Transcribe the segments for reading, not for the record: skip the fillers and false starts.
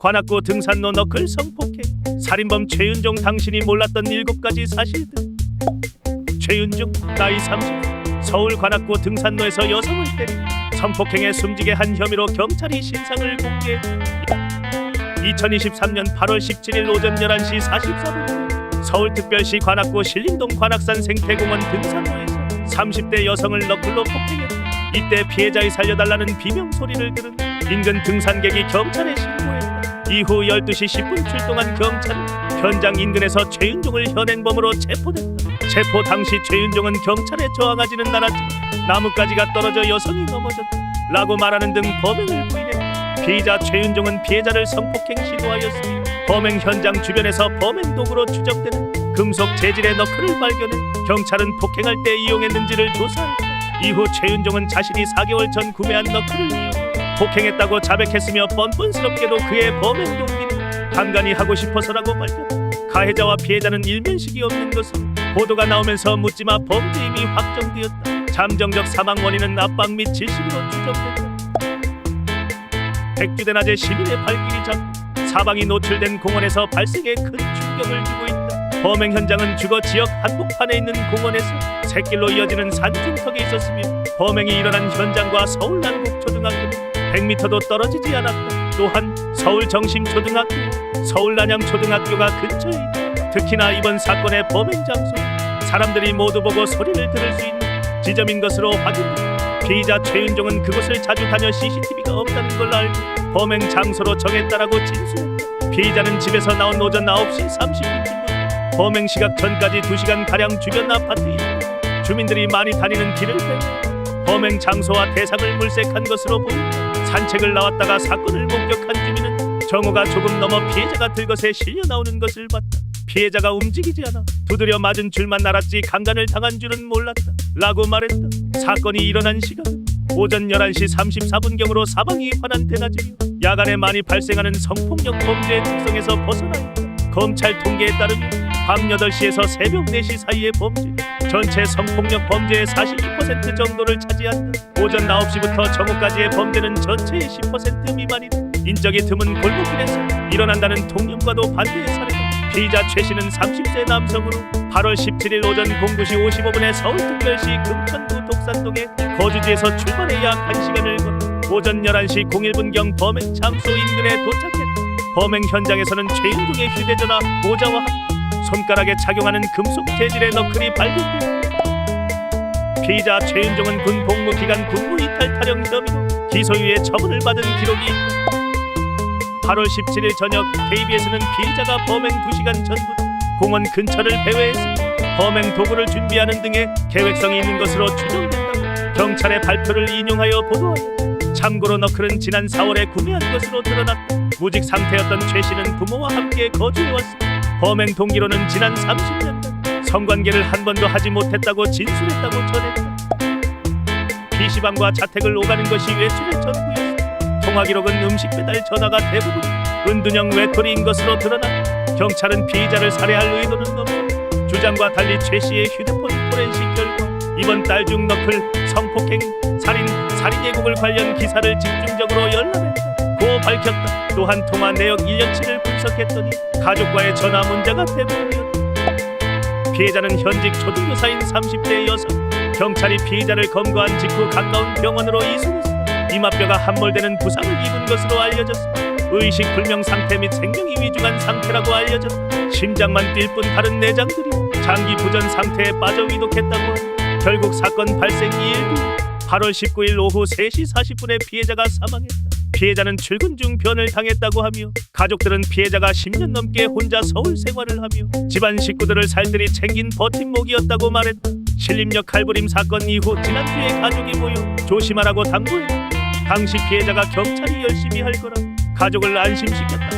관악구 등산로 너클 성폭행, 살인범 최윤종. 당신이 몰랐던 7가지 사실들. 최윤종 나이 30, 서울 관악구 등산로에서 여성을 때린 성폭행에 숨지게 한 혐의로 경찰이 신상을 공개했다. 2023년 8월 17일 오전 11시 44분 서울특별시 관악구 신림동 관악산 생태공원 등산로에서 30대 여성을 너클로 폭행했다. 이때 피해자의 살려달라는 비명소리를 들은 인근 등산객이 경찰에 신고했다. 이후 12시 10분 출동한 경찰은 현장 인근에서 최윤종을 현행범으로 체포됐다. 체포 당시 최윤종은 경찰에 저항하지는 않았지만 나뭇가지가 떨어져 여성이 넘어졌다 라고 말하는 등 범행을 부인했다. 피의자 최윤종은 피해자를 성폭행 시도하였으며 범행 현장 주변에서 범행 도구로 추정되는 금속 재질의 너클을 발견해 경찰은 폭행할 때 이용했는지를 조사했다. 이후 최윤종은 자신이 4개월 전 구매한 너클을 이용해 폭행했다고 자백했으며 뻔뻔스럽게도 그의 범행 동기는 간간히 하고 싶어서라고 밝혔다. 가해자와 피해자는 일면식이 없는 것으로 보도가 나오면서 묻지마 범죄임이 확정되었다. 잠정적 사망 원인은 압박 및 질식으로 추정됐다. 백주대 낮에 시민의 발길이 잡혀 사방이 노출된 공원에서 발생에 큰 충격을 주고 있다. 범행 현장은 주거 지역 한복판에 있는 공원에서 샛길로 이어지는 산중턱에 있었으며 범행이 일어난 현장과 서울 난국초등학교는 100m도 떨어지지 않았다. 또한 서울정심초등학교, 서울난양초등학교가 근처에 있다. 특히나 이번 사건의 범행 장소는 사람들이 모두 보고 소리를 들을 수 있는 지점인 것으로 확인됐다. 피의자 최윤종은 그곳을 자주 다녀 CCTV가 없다는 걸 알고 범행 장소로 정했다라고 진술했다. 피의자는 집에서 나온 오전 9시 30분쯤 범행 시각 전까지 2시간가량 주변 아파트에 주민들이 많이 다니는 길을 빼고 범행 장소와 대상을 물색한 것으로 보인다. 산책을 나왔다가 사건을 목격한 주민은 정오가 조금 넘어 피해자가 들것에 실려 나오는 것을 봤다. 피해자가 움직이지 않아 두드려 맞은 줄만 알았지 강간을 당한 줄은 몰랐다 라고 말했다. 사건이 일어난 시각은 오전 11시 34분경으로 사방이 환한 대낮이며 야간에 많이 발생하는 성폭력 범죄의 특성에서 벗어나 있다. 검찰 통계에 따르면 밤 8시에서 새벽 4시 사이의 범죄 전체 성폭력 범죄의 42% 정도를 차지한다. 오전 9시부터 정오까지의 범죄는 전체의 10% 미만이다. 인적이 드문 골목길에서 일어난다는 통념과도 반대의 사례다. 피의자 최씨는 30세 남성으로 8월 17일 오전 09시 55분에 서울특별시 금천구 독산동에 거주지에서 출발해 약 1시간을 걸어 오전 11시 01분경 범행 장소 인근에 도착했다. 범행 현장에서는 최윤종의 휴대전화, 모자와 함께 손가락에 착용하는 금속 재질의 너클이 발견됐다. 피의자 최윤종은 군 복무 기간 군무 이탈 탈영 혐의로 기소유예 처분을 받은 기록이 있다. 8월 17일 저녁 KBS는 피의자가 범행 2시간 전부터 공원 근처를 배회했으며 범행 도구를 준비하는 등의 계획성이 있는 것으로 추정된다고 경찰의 발표를 인용하여 보도하였다. 참고로 너클은 지난 4월에 구매한 것으로 드러났다. 무직 상태였던 최 씨는 부모와 함께 거주해왔으며 범행 동기로는 지난 30년간 성관계를 한 번도 하지 못했다고 진술했다고 전했다. PC방과 자택을 오가는 것이 외출의 전부였으며 통화 기록은 음식 배달 전화가 대부분 은둔형 외톨이인 것으로 드러났다. 경찰은 피의자를 살해할 의도는 없고 주장과 달리 최 씨의 휴대폰 포렌식 결과 이번 달 중 너클, 성폭행, 살인 예고글 관련 기사를 집중적으로 열람했다고 밝혔다. 또한 통화 내역 1년치를 분석했더니 가족과의 전화 문자가 대부분이었다. 피해자는 현직 초등교사인 30대 여성. 경찰이 피해자를 검거한 직후 가까운 병원으로 이송했으며 이마뼈가 함몰되는 부상을 입은 것으로 알려졌으며 의식불명 상태 및 생명이 위중한 상태라고 알려졌다. 심장만 뛸 뿐 다른 내장들이 장기 부전 상태에 빠져 위독했다고 하며 결국 사건 발생 2일 뒤 8월 19일 오후 3시 40분에 피해자가 사망했다. 피해자는 출근 중 변을 당했다고 하며 가족들은 피해자가 10년 넘게 혼자 서울 생활을 하며 집안 식구들을 살뜰히 챙긴 버팀목이었다고 말했다. 신림역 칼부림 사건 이후 지난주에 가족이 모여 조심하라고 당부했다. 당시 피해자가 경찰이 열심히 할 거라 가족을 안심시켰다.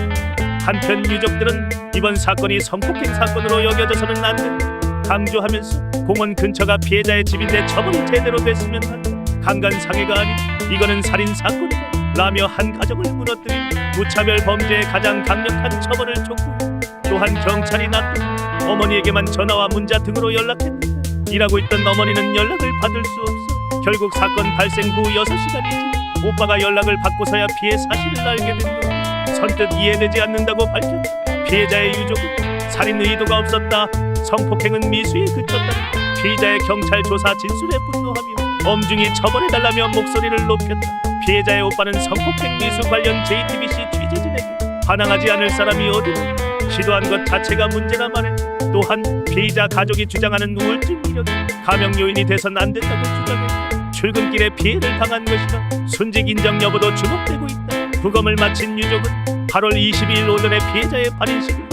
한편 유족들은 이번 사건이 성폭행 사건으로 여겨져서는 안 된다 강조하면서 공원 근처가 피해자의 집인데 처벌이 제대로 됐으면 한다. 강간상해가 아닌 이거는 살인사건이다 라며 한 가정을 무너뜨린 무차별 범죄의 가장 강력한 처벌을 촉구했다. 또한 경찰이 낳던 어머니에게만 전화와 문자 등으로 연락했는데 일하고 있던 어머니는 연락을 받을 수 없어 결국 사건 발생 후 6시간이 지나 오빠가 연락을 받고서야 피해 사실을 알게 된 것. 선뜻 이해되지 않는다고 밝혔다. 피해자의 유족은 살인 의도가 없었다. 성폭행은 미수에 그쳤다. 피의자의 경찰 조사 진술에 분노하며 엄중히 처벌해달라며 목소리를 높였다. 피해자의 오빠는 성폭행 미수 관련 JTBC 취재진에게 반항하지 않을 사람이 어디나 시도한 것 자체가 문제라 말했다. 또한 피의자 가족이 주장하는 우울증 이력이 감형 요인이 돼선 안 된다고 주장했다. 출근길에 피해를 당한 것이라 순직 인정 여부도 주목되고 있다. 부검을 마친 유족은 8월 22일 오전에 피해자의 발인식을